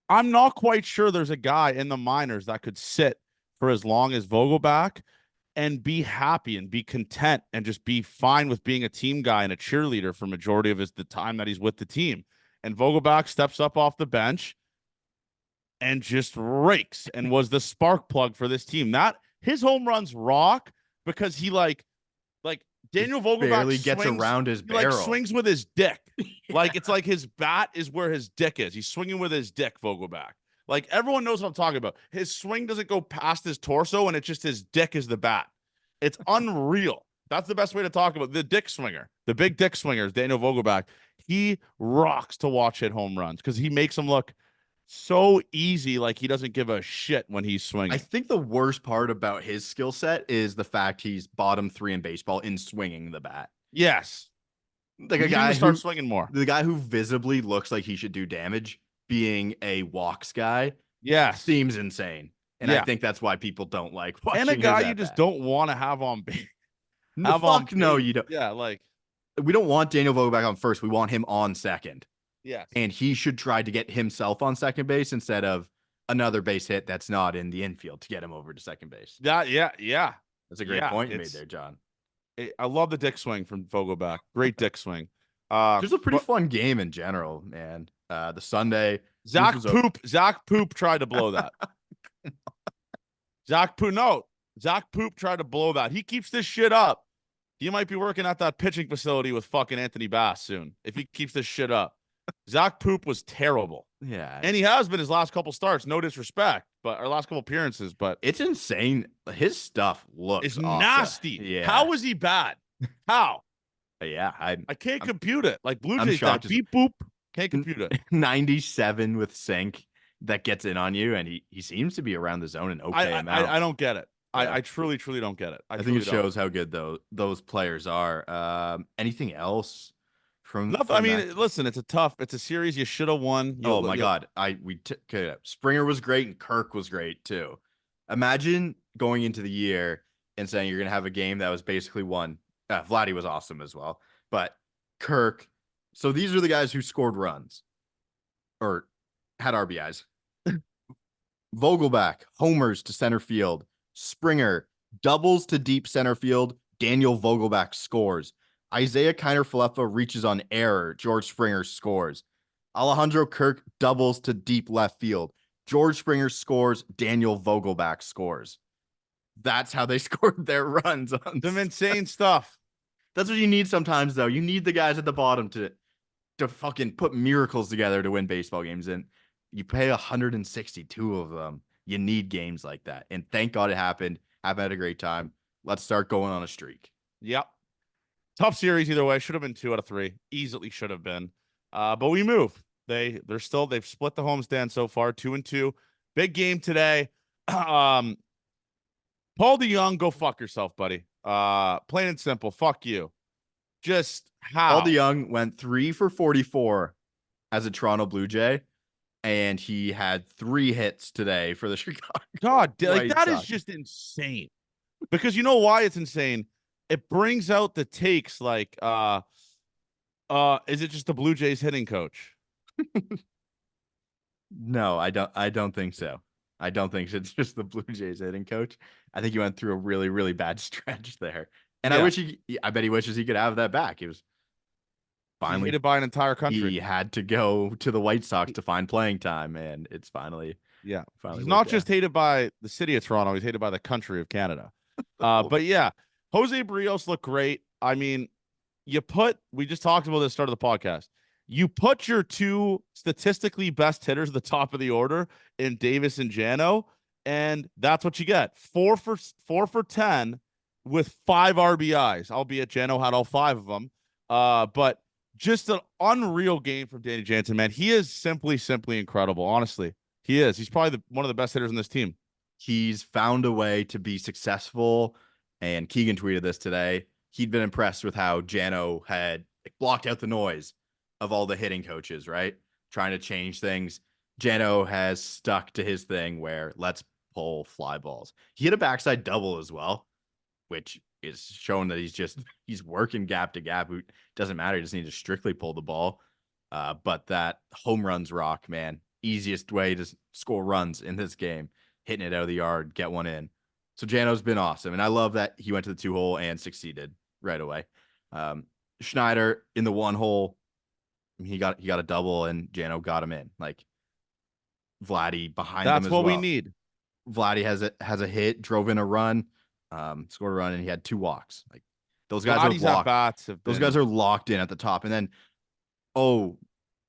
I'm not quite sure there's a guy in the minors that could sit for as long as Vogelbach and be happy and be content and just be fine with being a team guy and a cheerleader for majority of the time that he's with the team. And Vogelbach steps up off the bench and just rakes and was the spark plug for this team. That his home runs rock because he like Daniel Vogelbach barely gets around his barrel. He swings with his dick. Like it's like his bat is where his dick is. He's swinging with his dick, Vogelbach. Like everyone knows what I'm talking about. His swing doesn't go past his torso, and it's just his dick is the bat. It's unreal. That's the best way to talk about the dick swinger. The big dick swinger is Daniel Vogelbach. He rocks to watch hit home runs because he makes them look so easy, like he doesn't give a shit when he's swinging. I think the worst part about his skill set is the fact he's bottom 3 in baseball in swinging the bat. Yes. Like a guy who starts swinging more. The guy who visibly looks like he should do damage being a walks guy. Yes. Seems insane. And I think that's why people don't like watching. And a guy you just don't want to have on base. No, you don't. Yeah, like we don't want Daniel Vogelbach on first. We want him on second. Yes. And he should try to get himself on second base instead of another base hit that's not in the infield to get him over to second base. Yeah. That's a great point you made there, John. I love the dick swing from Vogelbach. Great dick swing. Just a pretty fun game in general, man. The Sunday. Zach Poop tried to blow that. Zach Poop tried to blow that. He keeps this shit up. He might be working at that pitching facility with fucking Anthony Bass soon if he keeps this shit up. Zach Poop was terrible. Yeah. And he has been his last couple starts. No disrespect, but our last couple appearances. But it's insane. His stuff looks it's nasty. Yeah. How is he bad? How? Yeah. I can't compute it. Like Blue Jays, that beep boop. Can't compute it. 97 with sink that gets in on you, and he seems to be around the zone an okay amount. I don't get it. Yeah. I truly don't get it. I think it shows how good those players are. Anything else from I mean, listen, it's a series you should have won. Oh my God. Springer was great and Kirk was great too. Imagine going into the year and saying you're going to have a game that was basically won. Vladdy was awesome as well, but Kirk. So these are the guys who scored runs or had RBIs. Vogelbach, homers to center field. Springer, doubles to deep center field. Daniel Vogelbach scores. Isaiah Kiner-Falefa reaches on error. George Springer scores. Alejandro Kirk doubles to deep left field. George Springer scores. Daniel Vogelbach scores. That's how they scored their runs. Some insane stuff. That's what you need sometimes, though. You need the guys at the bottom to fucking put miracles together to win baseball games. And you pay 162 of them. You need games like that. And thank God it happened. I've had a great time. Let's start going on a streak. Yep. Tough series either way. Should have been 2 out of 3. Easily should have been. But we move. They've split the homestand so far, 2-2. Big game today. Paul DeJong, go fuck yourself, buddy. Plain and simple. Fuck you. Just how? Paul DeJong went 3 for 44 as a Toronto Blue Jay, and he had 3 hits today for the Chicago. God, like that is just insane. Because you know why it's insane? It brings out the takes like, is it just the Blue Jays hitting coach? No, I don't think so. I don't think it's just the Blue Jays hitting coach. I think he went through a really, really bad stretch there. And yeah. I bet he wishes he could have that back. He was finally hated by an entire country. He had to go to the White Sox to find playing time, and it's finally. He's not just hated by the city of Toronto, he's hated by the country of Canada. But yeah, Jose Barrios looked great. I mean, we just talked about this at the start of the podcast. You put your 2 statistically best hitters at the top of the order in Davis and Jano, and that's what you get. 4 for 10 with 5 RBIs, albeit Jano had all 5 of them. But just an unreal game from Danny Jansen, man. He is simply incredible. Honestly, he is. He's probably one of the best hitters in this team. He's found a way to be successful, and Keegan tweeted this today. He'd been impressed with how Jano had blocked out the noise of all the hitting coaches, right? Trying to change things. Jano has stuck to his thing where let's pull fly balls. He hit a backside double as well, which is showing that he's working gap to gap. It doesn't matter. He just needs to strictly pull the ball. But that home runs rock, man. Easiest way to score runs in this game. Hitting it out of the yard, get one in. So Jano's been awesome. And I love that he went to the 2-hole and succeeded right away. Schneider in the 1-hole, he got a double and Jano got him in. Like Vladdy behind him as well. That's what we need. Vladdy has a hit, drove in a run, scored a run, and he had 2 walks. Like those guys Vladdy's are locked. Those guys are locked in at the top. And then,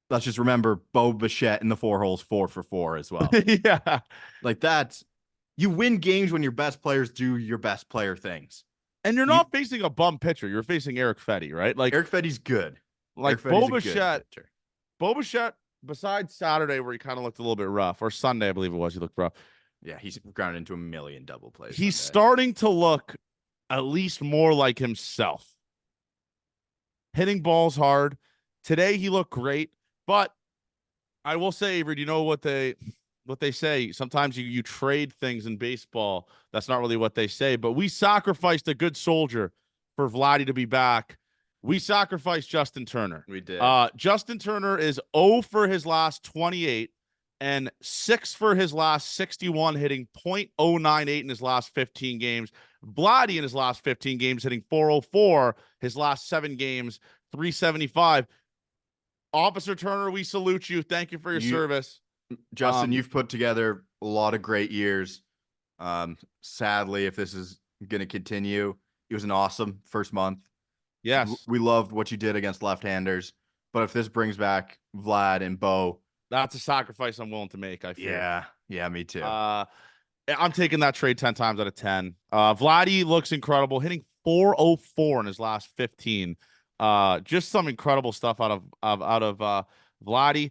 let's just remember Bo Bichette in the 4 holes, 4 for 4 as well. Yeah, like you win games when your best players do your best player things. And you're not facing a bum pitcher. You're facing Eric Fetty, right? Like Eric Fetty's good. Like Bo Bichette, besides Saturday where he kind of looked a little bit rough, or Sunday, I believe it was, he looked rough. Yeah, he's grounded into a million double plays. He's starting to look at least more like himself. Hitting balls hard. Today he looked great, but I will say, Avery, do you know what they say? Sometimes you trade things in baseball. That's not really what they say, but we sacrificed a good soldier for Vladdy to be back. We sacrificed Justin Turner. We did. Justin Turner is 0 for his last 28 and 6 for his last 61, hitting .098 in his last 15 games. Vladdy in his last 15 games hitting .404. His last 7 games, 375. Officer Turner, we salute you. Thank you for your service. Justin, you've put together a lot of great years. Sadly, if this is going to continue, it was an awesome first month. Yes. We loved what you did against left-handers. But if this brings back Vlad and Bo, that's a sacrifice I'm willing to make, I fear. Yeah, me too. I'm taking that trade 10 times out of 10. Vladdy looks incredible, hitting .404 in his last 15. Just some incredible stuff out of Vladdy.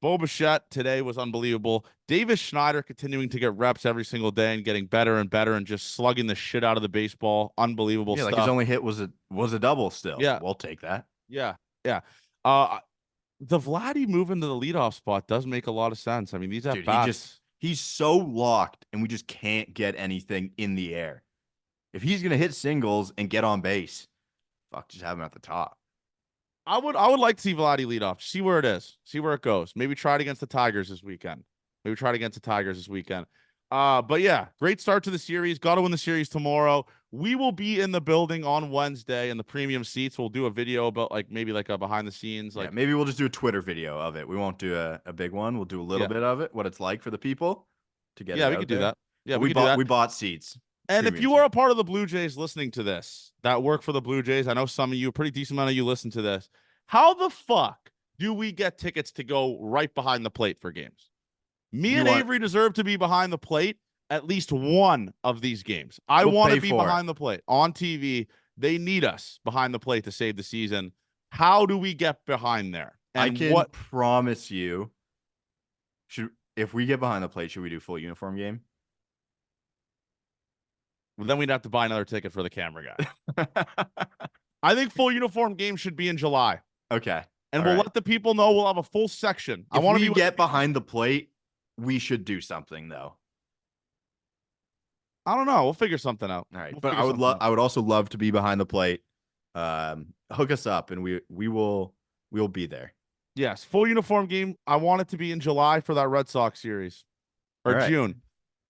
Bo Bichette today was unbelievable. Davis Schneider continuing to get reps every single day and getting better and better and just slugging the shit out of the baseball. Unbelievable stuff. Like his only hit was a double still. Yeah. We'll take that. Yeah. The Vladdy move into the leadoff spot does make a lot of sense. I mean, these at bats. He's so locked, and we just can't get anything in the air. If he's gonna hit singles and get on base, just have him at the top. I would like to see Vladdy lead off, see where it is, see where it goes. Maybe try it against the Tigers this weekend. But yeah, great start to the series. Got to win the series tomorrow. We will be in the building on Wednesday in the premium seats. We'll do a video about maybe a behind the scenes. Maybe we'll just do a Twitter video of it. We won't do a big one. We'll do a little bit of it, what it's like for the people to get. Yeah, we could do that. Yeah, we bought seats. And if you are a part of the Blue Jays listening to this, that work for the Blue Jays, I know some of you, a pretty decent amount of you listen to this. How the fuck do we get tickets to go right behind the plate for games? Avery deserve to be behind the plate at least one of these games. I want to be behind the plate on TV. They need us behind the plate to save the season. How do we get behind there? And I can promise you, if we get behind the plate, should we do full uniform game? Well, then we'd have to buy another ticket for the camera guy. I think full uniform game should be in July. Okay. And we'll let the people know we'll have a full section. If we get behind the plate, we should do something though. I don't know. We'll figure something out. All right. But I would also love to be behind the plate. Hook us up and we'll be there. Yes. Full uniform game. I want it to be in July for that Red Sox series. Or June.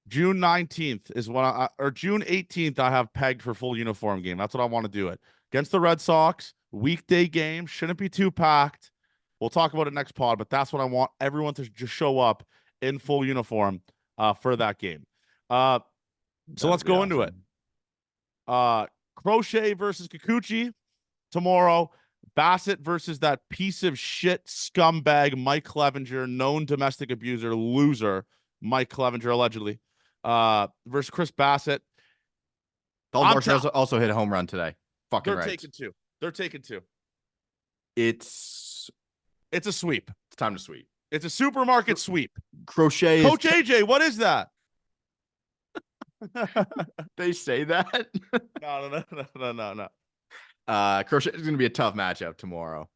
June 19th is when or June 18th I have pegged for full uniform game. That's what I want to do it. Against the Red Sox, weekday game, shouldn't be too packed. We'll talk about it next pod, but that's what I want everyone to just show up in full uniform for that game. So let's go into it. Crochet versus Kikuchi tomorrow. Bassitt versus that piece of shit scumbag Mike Clevenger, known domestic abuser, loser Mike Clevenger, allegedly. Versus Chris Bassitt. Dalton also hit a home run today. They're taking two. It's a sweep. It's time to sweep. It's a supermarket sweep. Crochet. Coach AJ, what is that? They say that? No. Crochet is going to be a tough matchup tomorrow.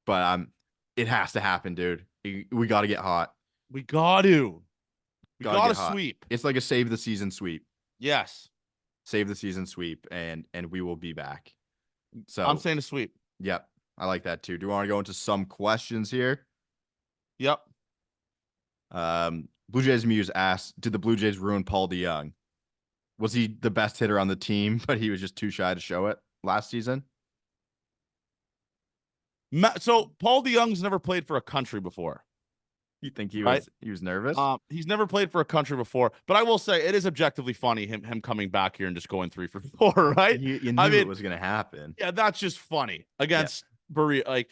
But it has to happen, dude. We got to get hot. We got to sweep. It's like a save the season sweep. Yes. Save the season sweep, and we will be back. So I'm saying a sweep. Yep. I like that too. Do you want to go into some questions here? Yep. Blue Jays Muse asked, did the Blue Jays ruin Paul DeYoung? Was he the best hitter on the team, but he was just too shy to show it last season? So Paul DeYoung's never played for a country before. You think he was nervous? He's never played for a country before, but I will say it is objectively funny him coming back here and just going 3 for 4, right? You knew it was going to happen. Yeah, that's just funny against Berea. Like,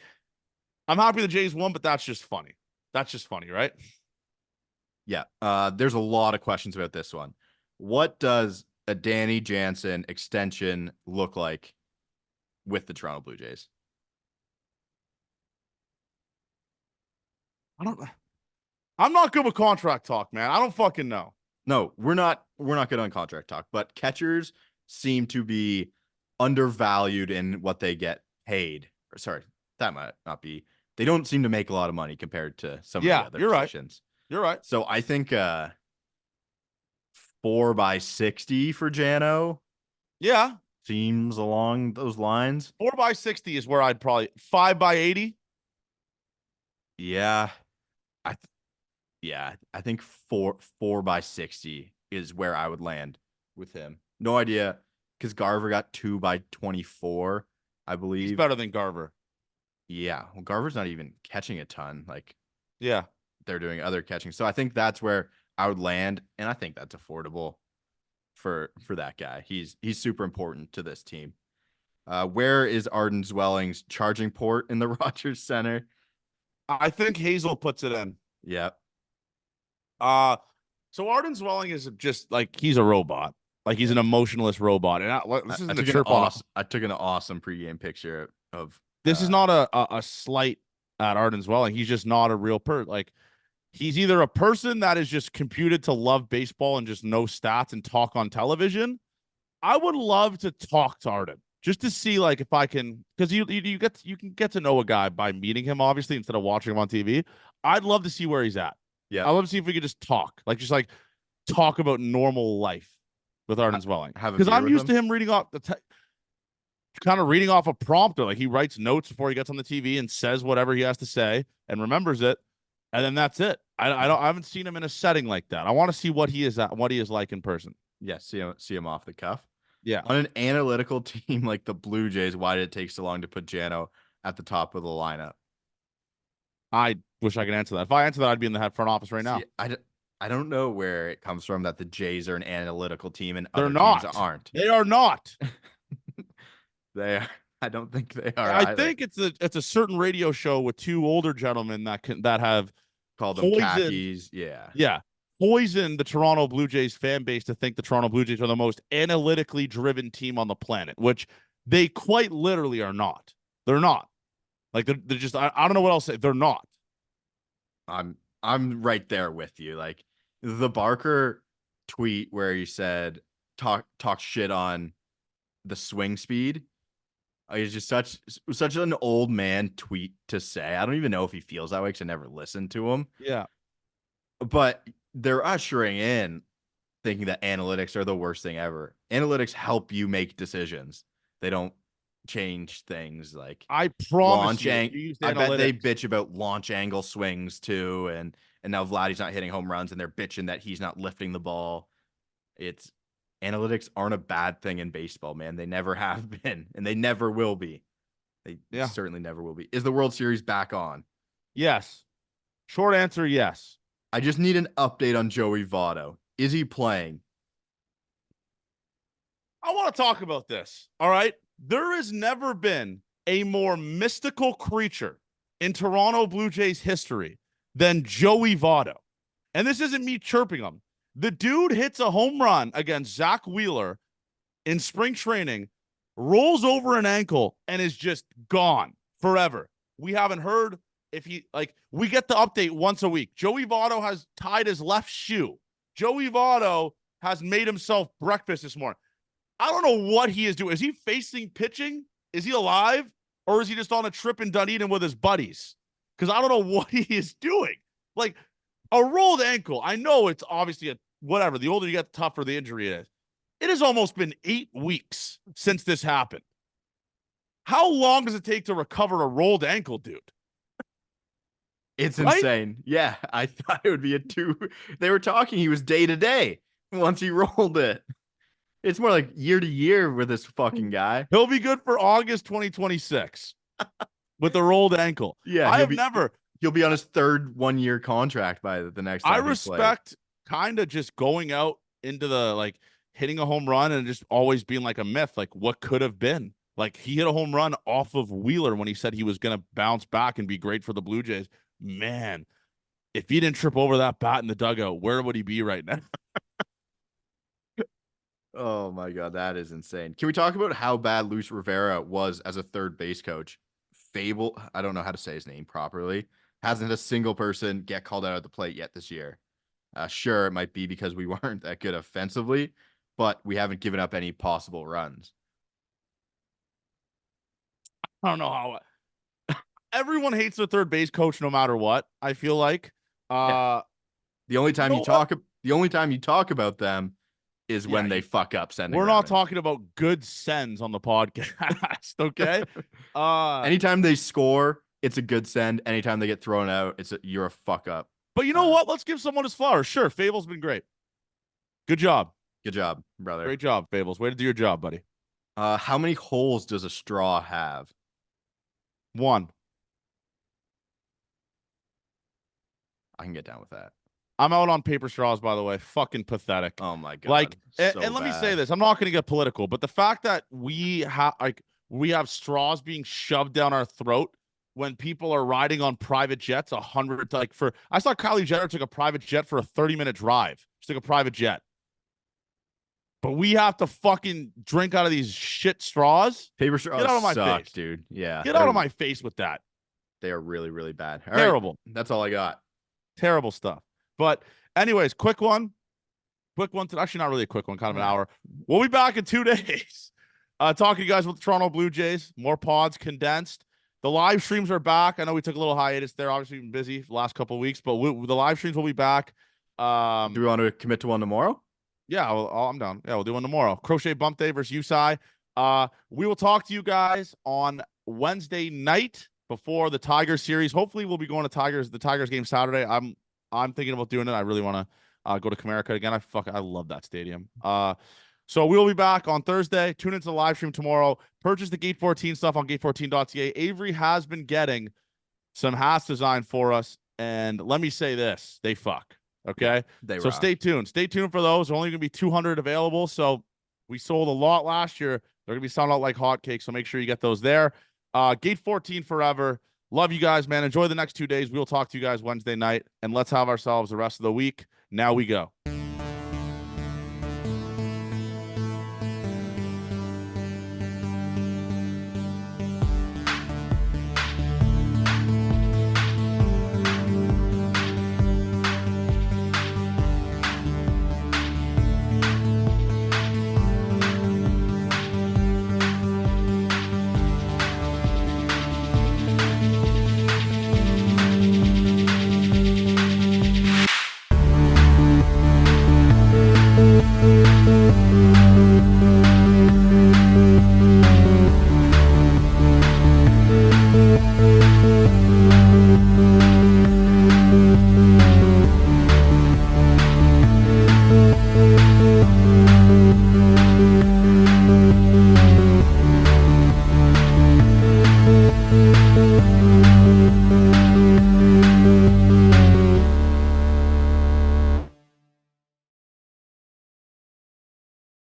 I'm happy the Jays won, but that's just funny. That's just funny, right? Yeah. There's a lot of questions about this one. What does a Danny Jansen extension look like with the Toronto Blue Jays? I'm not good with contract talk, man. I don't fucking know. No, we're not good on contract talk, but catchers seem to be undervalued in what they get paid. Sorry, that might not be. They don't seem to make a lot of money compared to some of the other positions. You're right. So I think 4 by 60 for Jano. Yeah. seems along those lines. 4x60 is where I'd probably 5x80. Yeah, I I think four by 60 is where I would land with him. No idea, because Garver got 2 by 24, I He's believe. better than Garver. Yeah, well, Garver's not even catching a ton. Like Yeah. they're doing other catching, so I think that's where I would land, and I think that's affordable for that guy. He's super important to this team. Where is Arden Zwelling's charging port in the Rogers Center? I think Hazel puts it in. Yep. So Arden Zwelling is just like he's a robot. Like he's an emotionless robot. And this I isn't a took an chirp on him. I took an awesome pregame picture of This is not a slight at Arden Zwelling. He's just not a real person. Like he's either a person that is just computed to love baseball and just know stats and talk on television. I would love to talk to Arden just to see like if I can, because you can get to know a guy by meeting him obviously instead of watching him on TV. I'd love to see where he's at. Yeah. I'd love to see if we could just talk, like talk about normal life with Arden Zwelling. Have a Because beer I'm with used him? to him reading off kind of reading off a prompter. Like he writes notes before he gets on the TV and says whatever he has to say and remembers it, and then that's it. I haven't seen him in a setting like that. I want to see what he is like in person. Yeah, see him off the cuff. Yeah. On an analytical team like the Blue Jays, why did it take so long to put Jano at the top of the lineup? I wish I could answer that. If I answer that, I'd be in the front office right now. I don't know where it comes from that the Jays are an analytical team and They're other not. teams aren't. They are not. They are. I don't think they are. I think it's a certain radio show with two older gentlemen that have called them khakis. Yeah. Poisoned the Toronto Blue Jays fan base to think the Toronto Blue Jays are the most analytically driven team on the planet, which they quite literally are not. They're not. Like they're just I don't know what else to say. They're not. I'm right there with you. Like the Barker tweet where he said talk shit on the swing speed. It's just such an old man tweet to say. I don't even know if he feels that way because I never listened to him. Yeah. But they're ushering in thinking that analytics are the worst thing ever. Analytics help you make decisions. They don't change things like I promise launch you. I bet they bitch about launch angle swings too, and now Vladdy's not hitting home runs and they're bitching that he's not lifting the ball. It's analytics aren't a bad thing in baseball, man. They never have been, and they never will be. They certainly never will be. Is the World Series back on? Yes. Short answer, yes. I just need an update on Joey Votto. Is he playing? I want to talk about this. All right. There has never been a more mystical creature in Toronto Blue Jays history than Joey Votto. And this isn't me chirping him. The dude hits a home run against Zach Wheeler in spring training, rolls over an ankle, and is just gone forever. We haven't heard if we get the update once a week. Joey Votto has tied his left shoe. Joey Votto has made himself breakfast this morning. I don't know what he is doing. Is he facing pitching? Is he alive? Or is he just on a trip in Dunedin with his buddies? Because I don't know what he is doing. Like a rolled ankle. I know it's obviously whatever. The older you get, the tougher the injury is. It has almost been 8 weeks since this happened. How long does it take to recover a rolled ankle, dude? It's insane. Yeah, I thought it would be a 2. They were talking he was day to day once he rolled it. It's more like year to year with this fucking guy. He'll be good for August 2026 with the rolled ankle. Yeah, he'll be on his third 1-year contract by the next time. I respect kind of just going out into the hitting a home run and just always being like a myth, like what could have been. Like he hit a home run off of Wheeler when he said he was going to bounce back and be great for the Blue Jays. Man, if he didn't trip over that bat in the dugout, where would he be right now? Oh my God, that is insane. Can we talk about how bad Luis Rivera was as a third base coach? Fable, I don't know how to say his name properly. Hasn't had a single person get called out at the plate yet this year. Sure, it might be because we weren't that good offensively, but we haven't given up any possible runs. I don't know how. Everyone hates their third base coach no matter what, I feel like. The only time you talk about them is Yeah, when they fuck up sending. We're not routing. talking about good sends on the podcast, okay? Anytime they score, it's a good send. Anytime they get thrown out, you're a fuck up. But you know what? Let's give someone his flowers. Sure, Fable's been great. Good job. Good job, brother. Great job, Fables. Way to do your job, buddy. How many holes does a straw have? 1. I can get down with that. I'm out on paper straws, by the way. Fucking pathetic. Oh my god. Like, so and let me say bad. this. I'm not going to get political, but the fact that we have straws being shoved down our throat when people are riding on private jets, I saw Kylie Jenner took a private jet for a 30-minute drive. She took a private jet. But we have to fucking drink out of these shit straws. Paper straws Get out of my suck, face, dude. Yeah. Get out of my face with that. They are really, really bad. All Terrible. right, that's all I got. Terrible stuff. But anyways, quick one. Actually, not really a quick one, kind of an hour. We'll be back in 2 days. Talking to you guys with the Toronto Blue Jays. More pods condensed. The live streams are back. I know we took a little hiatus there. Obviously, been busy the last couple of weeks, but the live streams will be back. Do we want to commit to one tomorrow? Yeah, I'm down. Yeah, we'll do one tomorrow. Crochet Bump Day versus USI. We will talk to you guys on Wednesday night before the Tigers series. Hopefully, we'll be going to the Tigers game Saturday. I'm thinking about doing it. I really want to go to Comerica again. I love that stadium. So we'll be back on Thursday. Tune into the live stream tomorrow. Purchase the Gate 14 stuff on gate14.ca. Avery has been getting some hats designed for us, and let me say this: they fuck. Okay, They so rock. stay tuned. Stay tuned for those. There's only going to be 200 available. So we sold a lot last year. They're going to be selling out like hotcakes. So make sure you get those there. Gate 14 forever. Love you guys, man. Enjoy the next 2 days. We'll talk to you guys Wednesday night, and let's have ourselves the rest of the week. Now we go.